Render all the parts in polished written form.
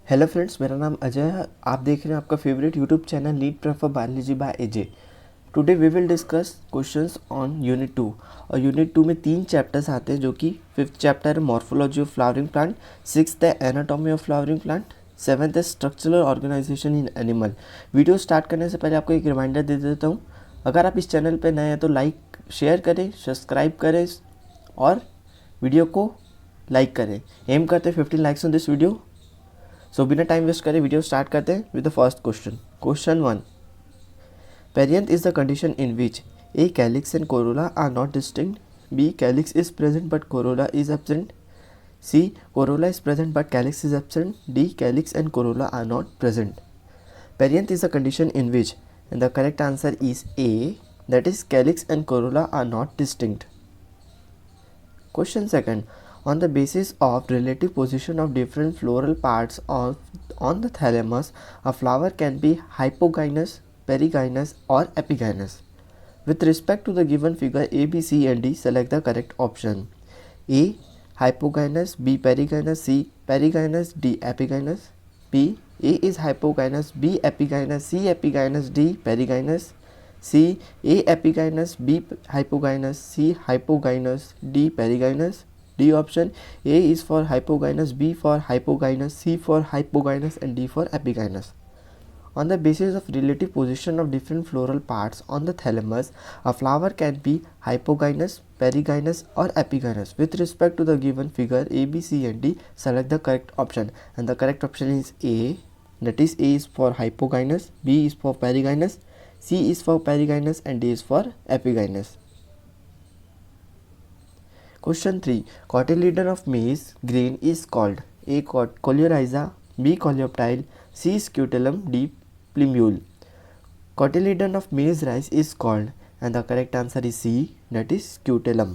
Hello friends, मेरा नाम अजय है। आप देख रहे हैं आपका favourite YouTube channel NEET prefer biology by AJ. Today we will discuss questions on unit 2। और यूनिट 2 में 3 चैप्टर्स आते हैं, जो कि 5th चैप्टर है morphology of flowering plant, 6th है anatomy of flowering plant, 7th है structural organisation in animal. Video start करने से पहले आपको एक रिमाइंडर दे देता हूँ, अगर आप इस चैनल पर नए हैं तो लाइक शेयर करें, सब्सक्राइब करें और वीडियो को लाइक करें। एम करते हैं 15 likes on this video. So बिना टाइम वेस्ट करें वीडियो स्टार्ट करते हैं with the first question. Question 1, perianth is the condition in which a calyx and corolla are not distinct, B calyx is present but corolla is absent, C corolla is present but calyx is absent, D calyx and corolla are not present. Perianth is the condition in which, and the correct answer is a, that is calyx and corolla are not distinct. Question 2, on the basis of relative position of different floral parts on the thalamus, a flower can be hypogynous, perigynous or epigynous. With respect to the given figure A, B, C and D, select the correct option. A hypogynous, B perigynous, C perigynous, D epigynous. B, A is hypogynous, B epigynous, C epigynous, D perigynous. C, A epigynous, B hypogynous, C hypogynous, D perigynous. D option, A is for hypogynous, B for hypogynous, C for hypogynous and D for epigynous. On the basis of relative position of different floral parts on the thalamus, a flower can be hypogynous, perigynous or epigynous. With respect to the given figure A, B, C and D, select the correct option. And the correct option is A, that is A is for hypogynous, B is for perigynous, C is for perigynous and D is for epigynous. Question 3, cotyledon of maize grain is called A. Coleorhiza, B. Coleoptile, C. Scutellum, D. plumule. Cotyledon of maize rice is called, and the correct answer is C, that is scutellum.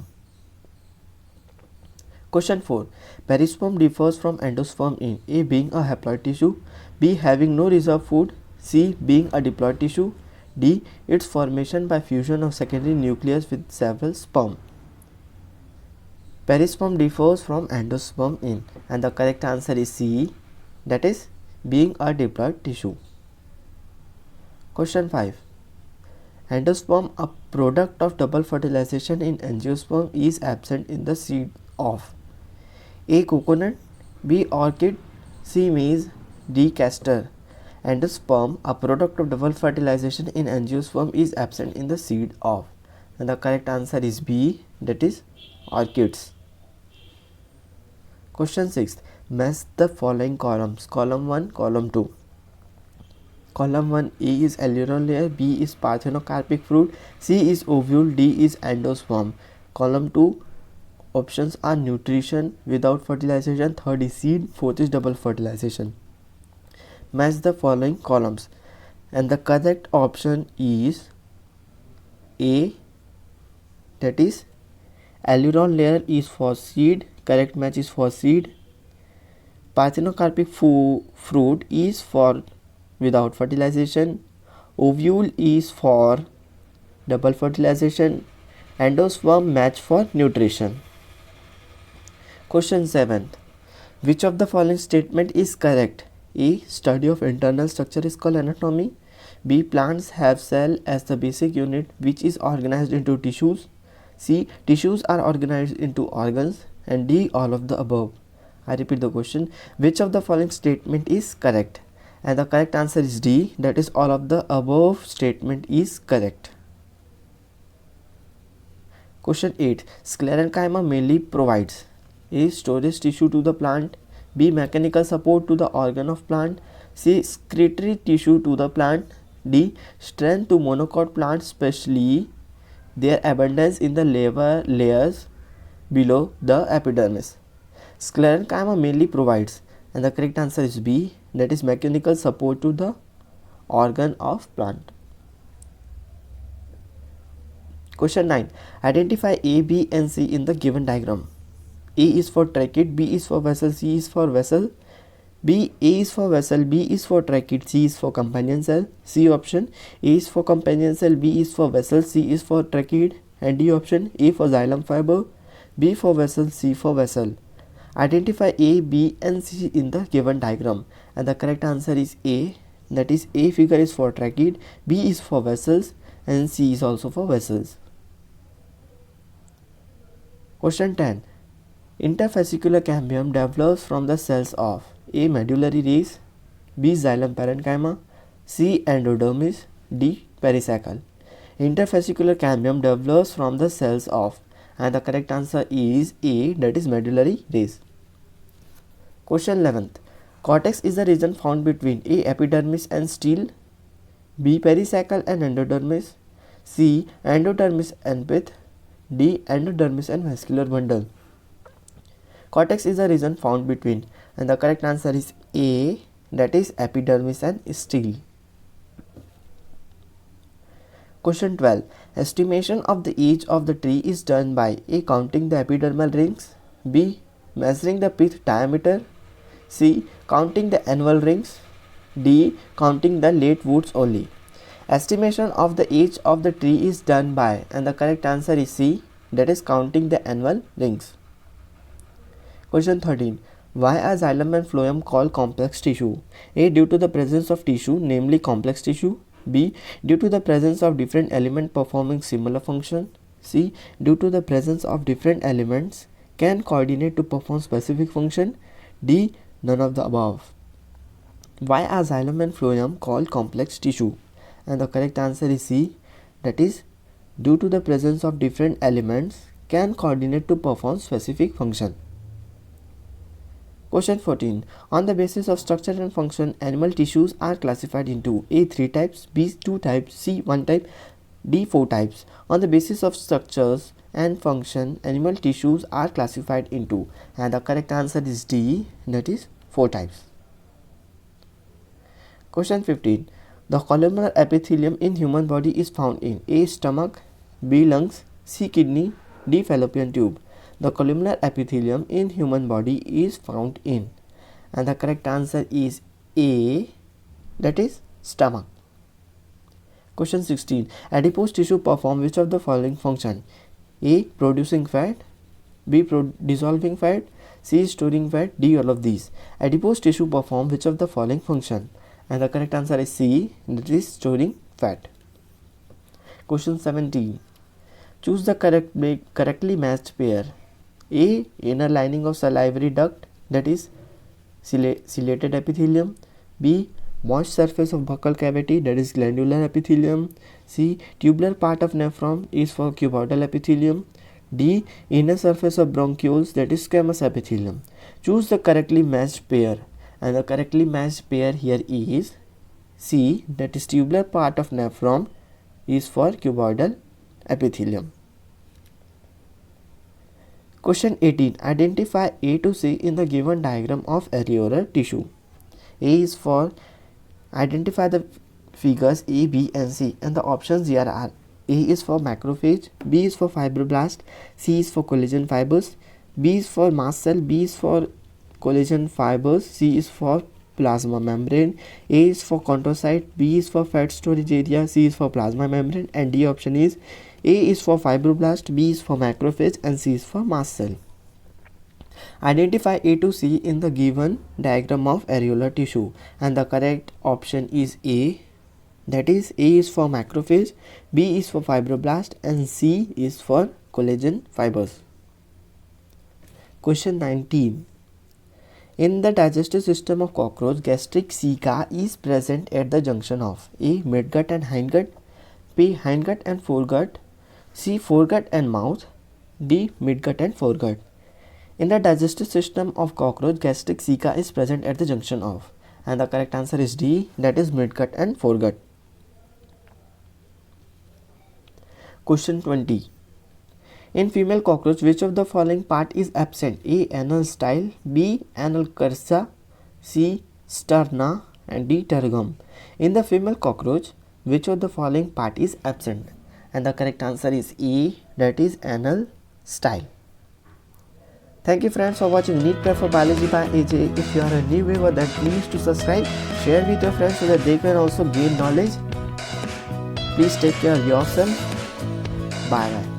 Question 4, perisperm differs from endosperm in A. being a haploid tissue, B. having no reserve food, C. being a diploid tissue, D. its formation by fusion of secondary nucleus with several sperm. Perisperm differs from endosperm in, and the correct answer is C, that is being a diploid tissue. Question 5, endosperm, a product of double fertilization in angiosperm, is absent in the seed of A. coconut, B. orchid, C. maize, D. castor. Endosperm, a product of double fertilization in angiosperm, is absent in the seed of, and the correct answer is B, that is orchids. Question 6, match the following columns. Column 1, column 2. Column 1, A is alluron layer, B is parthenocarpic fruit, C is ovule, D is endosperm. Column 2 options are nutrition without fertilization, third is seed, fourth is double fertilization. Match the following columns, and the correct option is A, that is alluron layer is for seed, correct match is for seed. Parthenocarpic fruit is for without fertilization, ovule is for double fertilization, endosperm match for nutrition. Question 7, which of the following statement is correct? A, study of internal structure is called anatomy. B, plants have cell as the basic unit which is organized into tissues. C, tissues are organized into organs. And D, all of the above. I repeat the question, which of the following statement is correct? And the correct answer is D, that is all of the above statement is correct. Question 8, sclerenchyma mainly provides A, storage tissue to the plant, B, mechanical support to the organ of plant, C, excretory tissue to the plant, D, strength to monocot plants, especially their abundance in the layers below the epidermis. Sclerenchyma mainly provides, and the correct answer is B, that is mechanical support to the organ of plant. Question 9, identify A, B and C in the given diagram. A is for trachea, B is for vessel, C is for vessel. B, A is for vessel, B is for trachea, C is for companion cell. C option, A is for companion cell, B is for vessel, C is for trachea. And D option, A for xylem fiber, B for vessel, C for vessel. Identify A, B and C in the given diagram, and the correct answer is A, that is A figure is for trachea, B is for vessels and C is also for vessels. Question 10. Interfascicular cambium develops from the cells of A. medullary rays, B. xylem parenchyma, C. endodermis, D. pericycle. Interfascicular cambium develops from the cells of, and the correct answer is A, that is medullary rays. Question 11th. Cortex is the region found between A. epidermis and stele, B. pericycle and endodermis, C. endodermis and pith, D. endodermis and vascular bundle. Cortex is the region found between, and the correct answer is A, that is epidermis and stele. Question 12. Estimation of the age of the tree is done by A. counting the epidermal rings, B. measuring the pith diameter, C. counting the annual rings, D. counting the late woods only. Estimation of the age of the tree is done by, and the correct answer is C, that is counting the annual rings. Question 13. Why are xylem and phloem called complex tissue? A. Due to the presence of tissue, namely complex tissue. B. Due to the presence of different elements performing similar function. C. Due to the presence of different elements can coordinate to perform specific function. D. None of the above. Why are xylem and phloem called complex tissue? And the correct answer is C, that is due to the presence of different elements can coordinate to perform specific function. Question 14. On the basis of structure and function, animal tissues are classified into A. 3 types, B. 2 types, C. 1 type, D. 4 types. On the basis of structures and function, animal tissues are classified into, and the correct answer is D, that is 4 types. Question 15. The columnar epithelium in human body is found in A. stomach, B. lungs, C. kidney, D. fallopian tube. The columnar epithelium in human body is found in, and the correct answer is A, that is stomach. Question 16. Adipose tissue perform which of the following function? A. producing fat, B. dissolving fat, C. storing fat, D. all of these. Adipose tissue perform which of the following function? And the correct answer is C, that is storing fat. Question 17. Choose the correctly matched pair. A. inner lining of salivary duct, that is ciliated epithelium. B. moist surface of buccal cavity, that is glandular epithelium. C. tubular part of nephron is for cuboidal epithelium. D. inner surface of bronchioles, that is squamous epithelium. Choose the correctly matched pair, and the correctly matched pair here is C, that is tubular part of nephron is for cuboidal epithelium. Question 18. Identify A to C in the given diagram of areolar tissue. A is for identify the figures A, B and C, and the options here are A is for macrophage, B is for fibroblast, C is for collagen fibers, B is for mast cell, B is for collagen fibers, C is for plasma membrane, A is for chondrocyte, B is for fat storage area, C is for plasma membrane, and D option is A is for fibroblast, B is for macrophage and C is for mast cell. Identify A to C in the given diagram of areolar tissue, and the correct option is A, that is A is for macrophage, B is for fibroblast and C is for collagen fibers. Question 19. In the digestive system of cockroach, gastric ceca is present at the junction of A. midgut and hindgut, B. hindgut and foregut, C. foregut and mouth, D. midgut and foregut. In the digestive system of cockroach, gastric ceca is present at the junction of, and the correct answer is D, that is midgut and foregut. Question 20. In female cockroach, which of the following part is absent? A. anal style, B. anal cursa, C. sterna and D. tergum. In the female cockroach, which of the following part is absent? And the correct answer is A, that is anal style. Thank you friends for watching NEET Prep for Biology by AJ. If you are a new viewer, then please to subscribe, share with your friends so that they can also gain knowledge. Please take care of yourself. Bye bye.